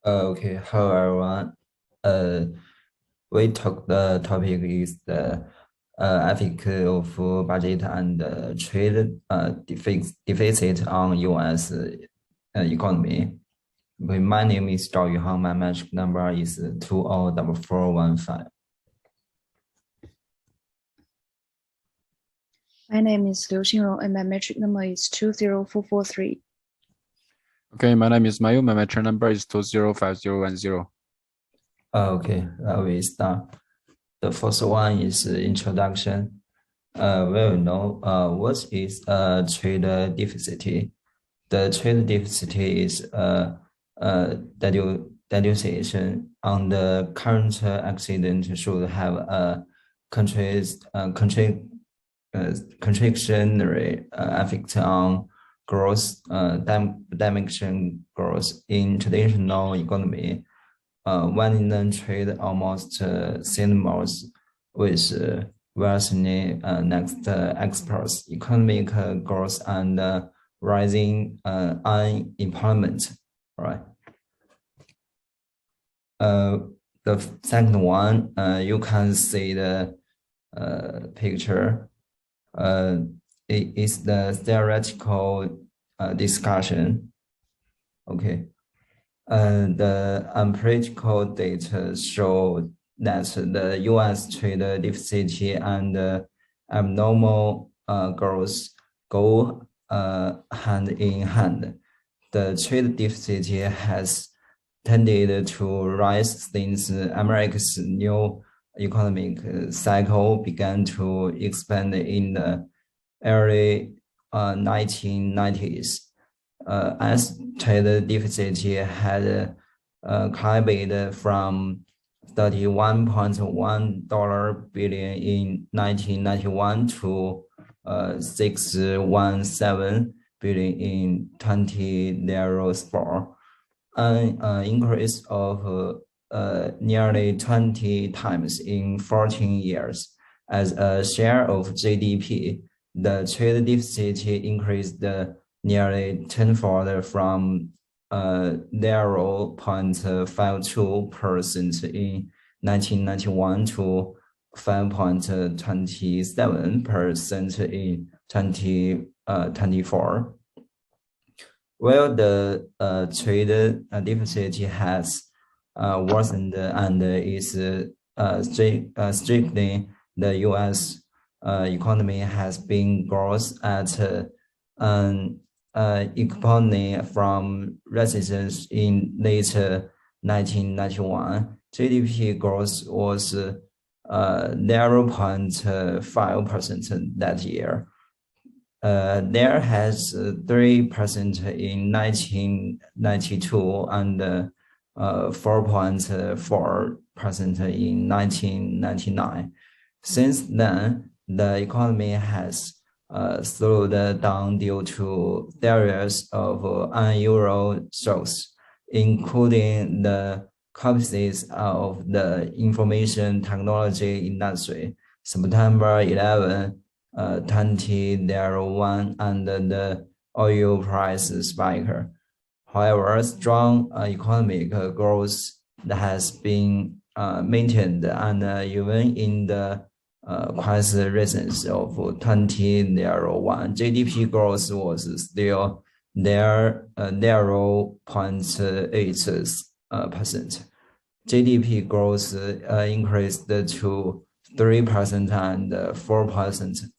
Okay, hello everyone. Uh, we talk the topic is the effect of budget and trade deficit on U.S. Economy. Okay, my name is Zhao Yuhang. My magic number is 204415. My name is Liu Xinrong and my metric number is 20443. Okay, my name is Mayu. My metric number is 205010. Okay, we start. The first one is introduction. We will know what is trade deficit. The trade deficit is deduction on the current accident should have a country's contractionary effect on growth, dimension growth in traditional economy. When the trade almost synonymous with worsening next exports, economic growth and rising unemployment, right? The second one, you can see the picture. It is the theoretical discussion. Okay. The empirical data show that the U.S. trade deficit and abnormal growth go hand in hand. The trade deficit has tended to rise since America's new economic cycle began to expand in the early 1990s. As trade deficit had climbed from $31.1 billion in 1991 to $617 billion in 2004, an increase of nearly 20 times in 14 years. As a share of GDP, the trade deficit increased nearly tenfold from 0.52% in 1991 to 5.27% in 2024. While the trade deficit has worsened and is strictly the U.S. Economy has been growth at an economy from resistance in late 1991. GDP growth was 0.5% that year. There has 3% in 1992 and 4.4% in 1999. Since then, the economy has slowed down due to various of unusual shocks, including the collapses of the information technology industry, September 11, 2001, and the oil price spike. However, strong economic growth has been maintained, and even in the crisis recent of 2001, GDP growth was still there 0.8%. GDP growth increased to 3% and 4%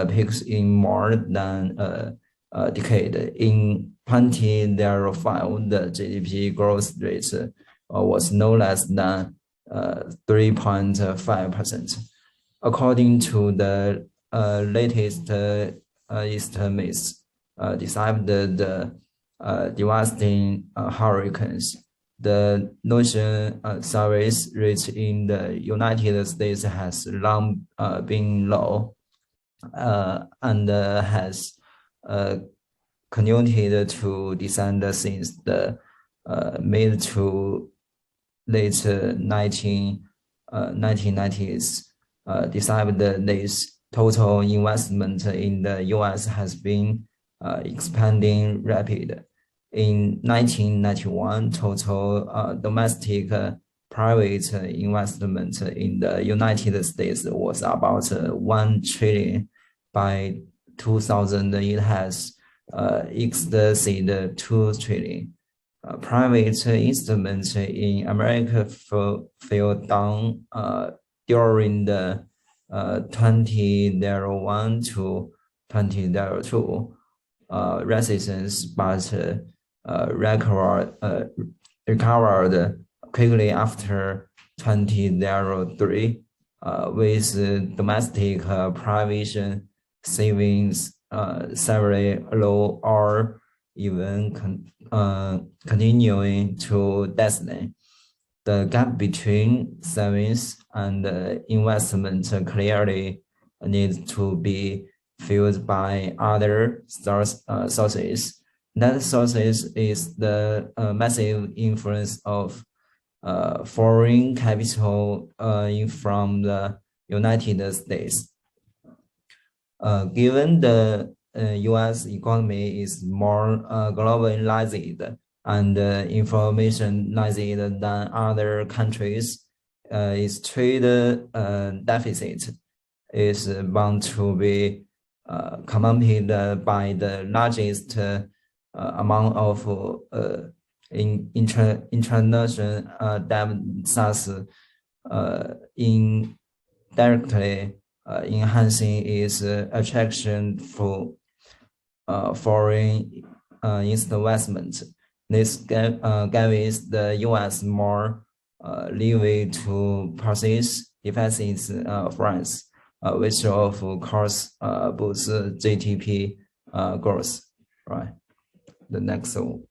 peaks in more than a decade. In 2005, the GDP growth rate was no less than 3.5%. According to the latest estimates, despite the devastating hurricanes, the notion service rate in the United States has long been low and has continued to descend since the mid to late 1990s. Despite this, total investment in the U.S. has been expanding rapid. In 1991, total domestic private investment in the United States was about 1 trillion. By 2000, it has exceeded 2 trillion. Private instruments in America fell down during the 2001 to 2002 recessions, but recovered quickly after 2003 with domestic private savings severely low or even continuing to decline. The gap between savings and investment clearly needs to be filled by other sources. That sources is the massive influence of foreign capital from the United States. Given the U.S. economy is more globalized and informationized than other countries, its trade deficit is bound to be accompanied by the largest amount of international debt, thus indirectly enhancing its attraction for foreign investment. This gives the U.S. more leeway to pursue deficit France, which of course boosts GDP growth. Right. The next one.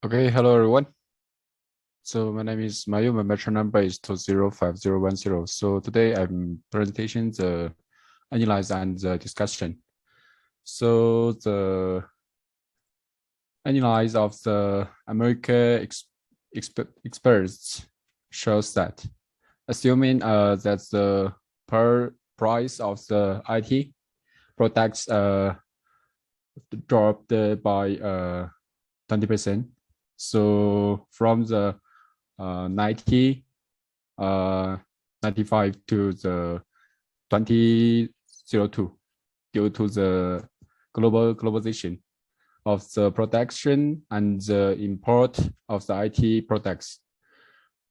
Okay, hello everyone. So my name is Mayu, my metro number is 205010. So today I'm presenting the analysis and the discussion. So the analysis of the American experts shows that assuming that the price of the IT products dropped by 20%. So from the 95 to the 2002 due to the globalization of the production and the import of the IT products.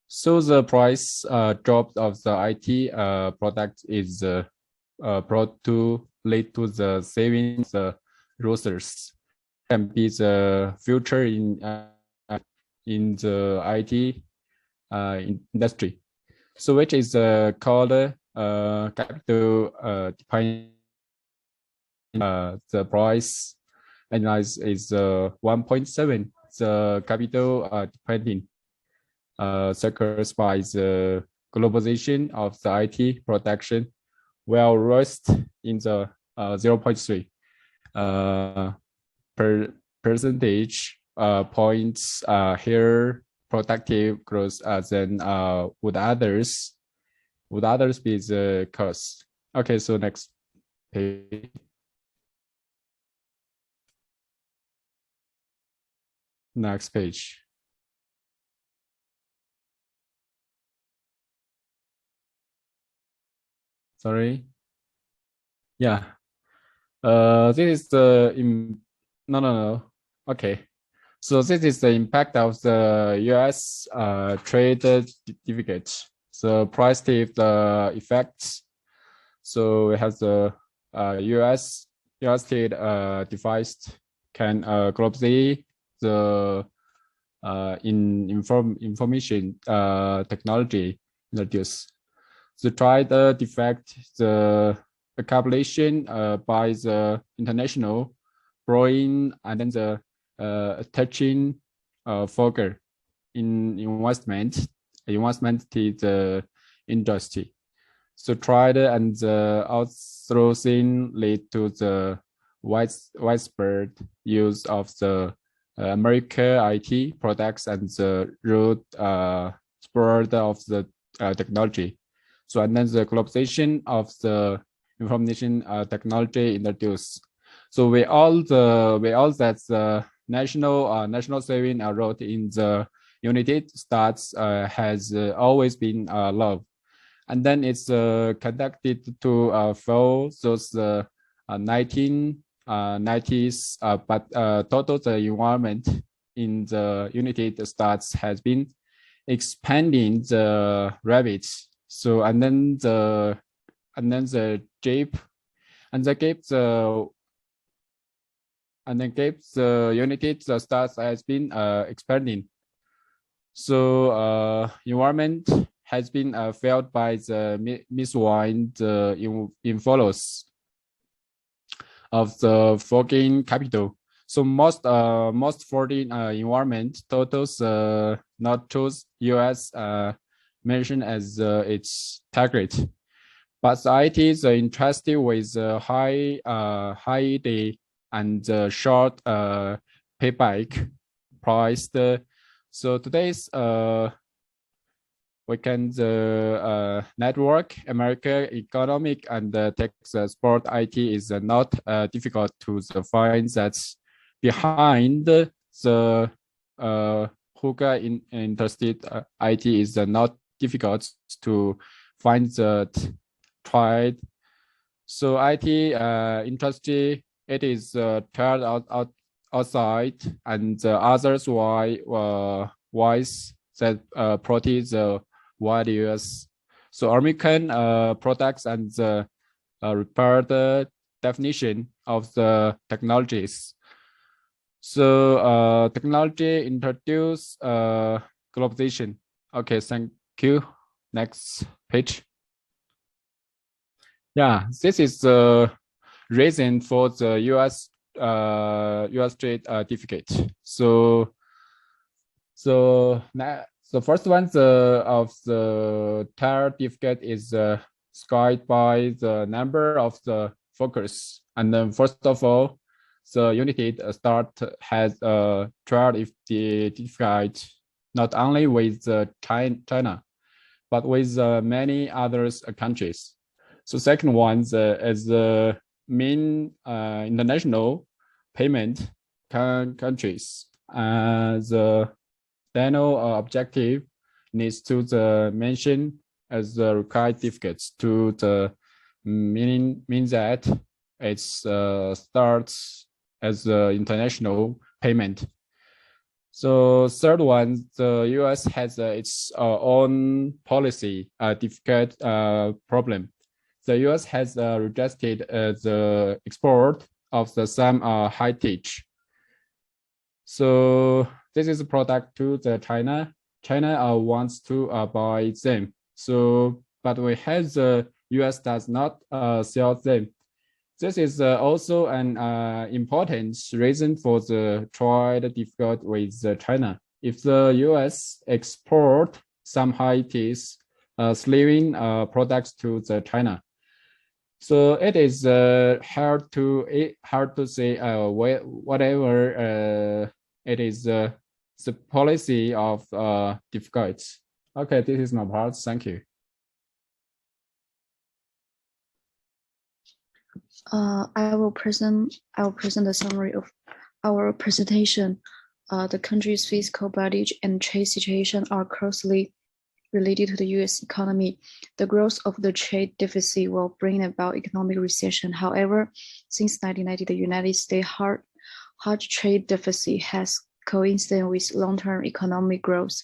So the price drop of the IT product is brought to lead to the savings the users can be the future in the IT industry. So which is called capital dependent. The price analysis is 1.7. The capital dependent occurs by the globalization of the IT production, while rest in the 0.3 percentage points here productive growth than would others be the cost. Okay, so next page. Next page. Sorry. Yeah. This is the no. Okay. So this is the impact of the U.S. trade certificate. So price the effects. So we have the U.S. trade device can globally the information technology introduced. The trade defect the calculation by the international borrowing and then the attaching focus in investment to the industry. So trade and the outsourcing lead to the widespread use of the American IT products and the root spread of the technology. So and then the globalization of the information technology introduced. So we all that the national saving wrote in the United States has always been love, and then it's conducted to fill those 1990s, but total the environment in the United States has been expanding the rabbits. So and then the Jeep and the United States has been expanding. So environment has been felt by the miswind inflows of the foreign capital. So most foreign environment totals not choose US mentioned as its target, but the IT is interested with high day and short payback priced. So today's weekend network, America economic and tech sport IT is not difficult to find that behind the hookah interested IT is not difficult to find the tried. So IT industry, it is turned outside, and others wise that protein the values. So American products and the repaired definition of the technologies. So technology introduce globalization. Okay, thank you. Next page. Yeah, this is the reason for the US trade certificate. So the first one of the tire certificate is guided by the number of the focus. And then first of all, the United States has a trade certificate not only with China, but with many other countries. So second one is the main international payment countries. The final objective needs to mention as the required certificates to the mean that it starts as the international payment. So third one, the US has its own policy certificate problem. The US has rejected the export of some high tech. So this is a product to the China. China wants to buy them. So, but we have the US does not sell them. This is also an important reason for the trade difficult with China. If the US export some high-tech slaving products to the China, so it is hard to say whatever it is the policy of difficult. Okay, this is my part. Thank you. I will present the summary of our presentation. The country's fiscal budget and trade situation are closely related to the U.S. economy. The growth of the trade deficit will bring about economic recession. However, since 1990, the United States hard trade deficit has coincided with long-term economic growth.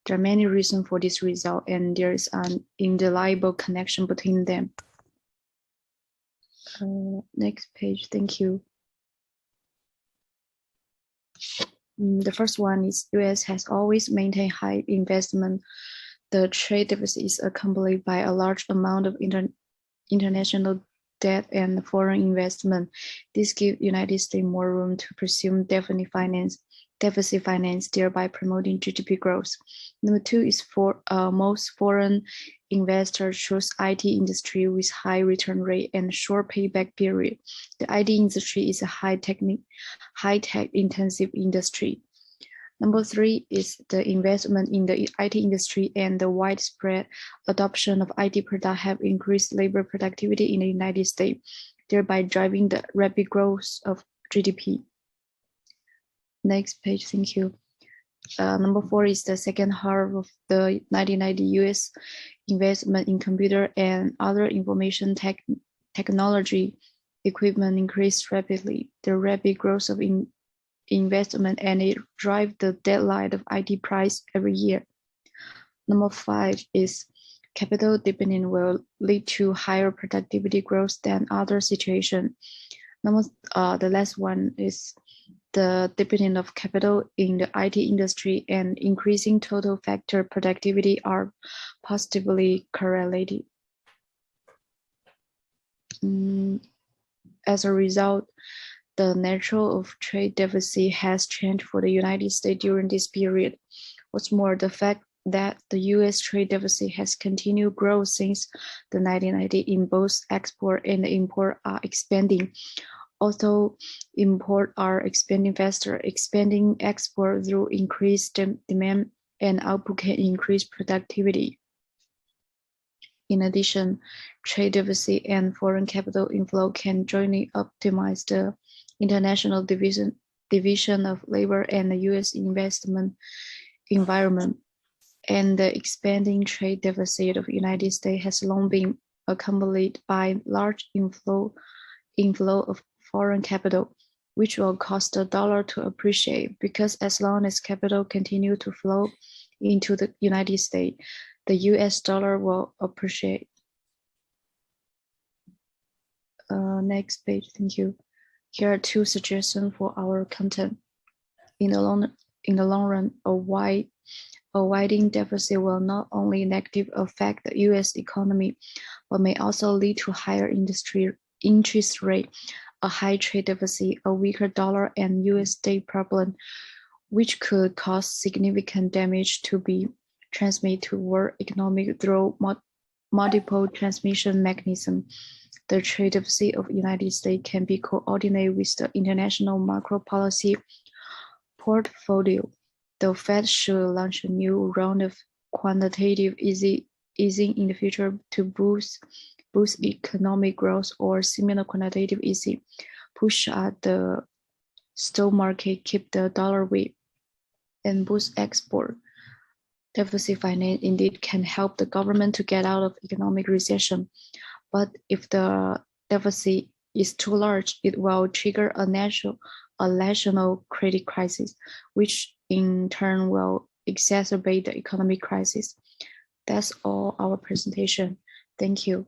There are many reasons for this result, and there is an indelible connection between them. Next page, thank you. The first one is US has always maintained high investment. The trade deficit is accompanied by a large amount of international debt and foreign investment. This gives United States more room to pursue deficit finance, thereby promoting GDP growth. Number two is most foreign investors choose IT industry with high return rate and short payback period. The IT industry is a high tech intensive industry. Number 3 is the investment in the IT industry and the widespread adoption of IT products have increased labor productivity in the United States, thereby driving the rapid growth of GDP. Next page, thank you. Number 4 is the second half of the 1990 US investment in computer and other information technology equipment increased rapidly. The rapid growth of investment and it drive the deadline of IT price every year. Number 5 is capital deepening will lead to higher productivity growth than other situations. The last one is the deepening of capital in the IT industry and increasing total factor productivity are positively correlated. As a result, the nature of trade deficit has changed for the United States during this period. What's more, the fact that the US trade deficit has continued growth since the 1990s in both export and import are expanding. Although import are expanding faster, expanding export through increased demand and output can increase productivity. In addition, trade deficit and foreign capital inflow can jointly optimize the international division of labor and the US investment environment. And the expanding trade deficit of the United States has long been accompanied by large inflow of foreign capital, which will cause the dollar to appreciate because as long as capital continue to flow into the United States, the US dollar will appreciate. Next page, thank you. Here are 2 suggestions for our content. In the long run, a widening deficit will not only negatively affect the US economy, but may also lead to higher interest rate, a high trade deficit, a weaker dollar, and US state problem, which could cause significant damage to be transmitted to world economy through multiple transmission mechanisms. The trade deficit of the United States can be coordinated with the international macro policy portfolio. The Fed should launch a new round of quantitative easing in the future to boost economic growth or similar quantitative easing, push out the stock market, keep the dollar weak, and boost export. Deficit finance indeed can help the government to get out of economic recession, but if the deficit is too large, it will trigger a national credit crisis, which in turn will exacerbate the economic crisis. That's all our presentation. Thank you.